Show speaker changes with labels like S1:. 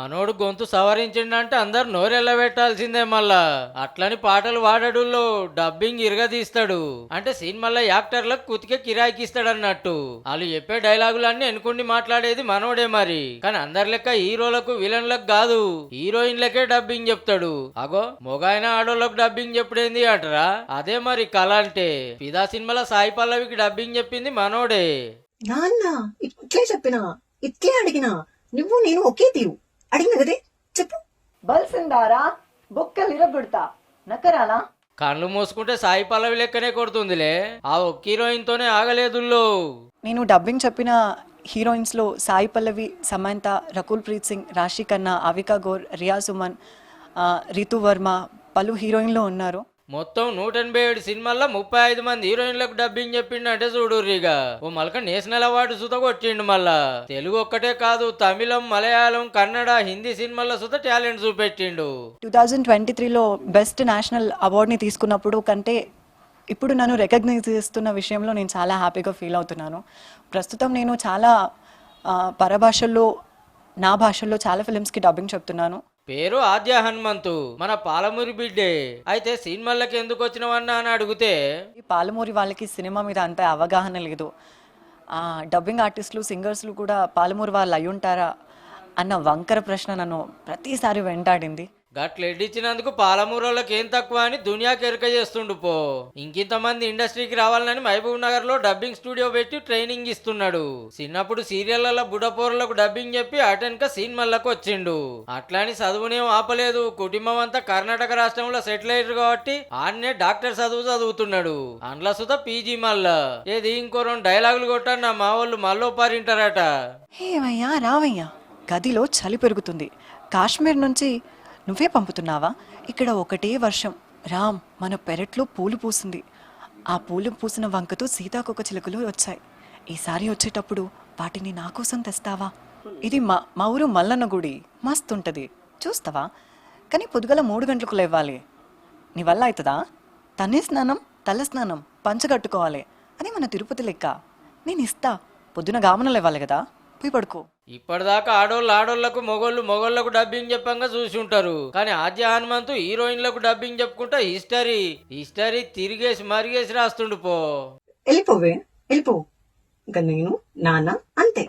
S1: మనోడు గొంతు సవరించిండంటే అందరు నోరెళ్ళ పెట్టాల్సిందే మళ్ళా. అట్లని పాటలు వాడడుల్లో డబ్బింగ్ ఇరగదీస్తాడు. అంటే సినిమాల్లో యాక్టర్లకు కుతికే కిరాయికి ఇస్తాడు అన్నట్టు. వాళ్ళు చెప్పే డైలాగులన్నీ ఎన్నుకుండి మాట్లాడేది మనోడే మరి. కానీ అందరి లెక్క హీరోలకు విలన్లకు కాదు, హీరోయిన్లకే డబ్బింగ్ చెప్తాడు. అగో మొగాయన ఆడోళ్ళకు డబ్బింగ్ చెప్పుడేంది అంటారా? అదే మరి కళ అంటే. ఫిదా సినిమాలో సాయి పల్లవికి డబ్బింగ్ చెప్పింది మనోడే.
S2: నాన్న ఇట్లే చెప్పినా, ఇట్లే అడిగినా, నువ్వు నేను ఒకే తీరు అడిగిన కదే చెప్పు.
S3: బల్సిందారా బొక్కలు ఇరగొడతా నకరాలా.
S1: కళ్ళు మూసుకుంటే సాయి పల్లవి లెక్కనే కొడుతుందిలే. ఆ ఒక్క హీరోయిన్ తోనే ఆగలేదుల్లో.
S4: నేను డబ్బింగ్ చెప్పిన హీరోయిన్స్లో సాయి పల్లవి, సమంత, రకుల్ ప్రీత్ సింగ్, రాశి ఖన్నా, అవికా గోర్, రియా సుమన్, రితు వర్మ పలు హీరోయిన్లు ఉన్నారు.
S1: మొత్తం 187 సినిమాల్లో 35 మంది హీరోయిన్లకు డబ్బింగ్ చెప్పిండంటే చూడుర్రిగా. ఓ మలక నేషనల్ అవార్డు సుత కొట్టిండు. మళ్ళా తెలుగు ఒక్కటే కాదు, తమిళం, మలయాళం, కన్నడ, హిందీ సినిమాల్లో సుత టాలెంట్ చూపెట్టిండు.
S4: 2023లో బెస్ట్ నేషనల్ అవార్డ్ని తీసుకున్నప్పుడు కంటే ఇప్పుడు నన్ను రికగ్నైజ్ చేస్తున్న విషయంలో నేను చాలా హ్యాపీగా ఫీల్ అవుతున్నాను. ప్రస్తుతం నేను చాలా పరభాషల్లో, నా భాషల్లో చాలా ఫిలిమ్స్కి డబ్బింగ్ చెప్తున్నాను.
S1: పేరు ఆద్య హనుమంతు, మన పాలమూరి బిడ్డే. అయితే సినిమాలకు ఎందుకు వచ్చినవన్నా అని అడిగితే,
S4: ఈ పాలమూరి వాళ్ళకి సినిమా మీద అంత అవగాహన లేదు. డబ్బింగ్ ఆర్టిస్టులు, సింగర్స్లు కూడా పాలమూరి వాళ్ళు అయి ఉంటారా అన్న వంకర ప్రశ్న నన్ను ప్రతిసారి వెంటాడింది.
S1: గట్ల ఎడ్డిచ్చినందుకు పాలమూరోళ్ళకి ఏం తక్కువ అని దునియాకి ఎరక చేస్తుండు పో. ఇంకింతమంది ఇండస్ట్రీకి రావాలని మహబూబ్ నగర్ లో డబ్బింగ్ స్టూడియో పెట్టి ట్రైనింగ్ ఇస్తున్నాడు. చిన్నప్పుడు సీరియళ్లలో బుడపోర్లకు డబ్బింగ్ చెప్పి అటెన్క సినిమాలకు వచ్చిండు. అట్లాని చదువునేం ఆపలేదు. కుటుంబం అంతా కర్ణాటక రాష్ట్రంలో సెటిల్ అయ్యారు కాబట్టి ఆడనే డాక్టర్ చదువు చదువుతున్నాడు. అండ్ల సుత పీజీ మళ్ళా. ఏది ఇంకో 2 డైలాగులు కొట్టన్నా మా వాళ్ళు మళ్ళీ పారింటారట.
S4: ఏమయ్యా రావయ్యా, గదిలో చలి పెరుగుతుంది. కాశ్మీర్ నుంచి నువ్వే పంపుతున్నావా? ఇక్కడ ఒకటే వర్షం. రామ్, మన పెరట్లో పూలు పూసింది. ఆ పూలు పూసిన వంకతో సీతాకొక చిలుకలు వచ్చాయి. ఈసారి వచ్చేటప్పుడు వాటిని నా కోసం తెస్తావా? ఇది మా ఊరు మల్లన్న గుడి, మస్తుంటది, చూస్తావా? కానీ పొద్దుగల 3 గంటలకు లేవాలి. నీ వల్ల అవుతుందా? తనే స్నానం, తల స్నానం, పంచగట్టుకోవాలి అని మన తిరుపతి లెక్క. నేను ఇస్తా, పొద్దున గామన లేవాలి కదా, పోయి పడుకో.
S1: ఇప్పటిదాకా ఆడోళ్ళకు మొగోళ్ళకు డబ్బింగ్ చెప్పంగా చూసి ఉంటారు. కానీ ఆద్య హనుమంతు హీరోయిన్లకు డబ్బింగ్ చెప్పుకుంటా హిస్టరీ తిరిగేసి మరిగేసి రాస్తుండు పో.
S2: వెళ్ళిపోవే, వెళ్ళిపో. ఇంకా నేను నాన్న అంతే.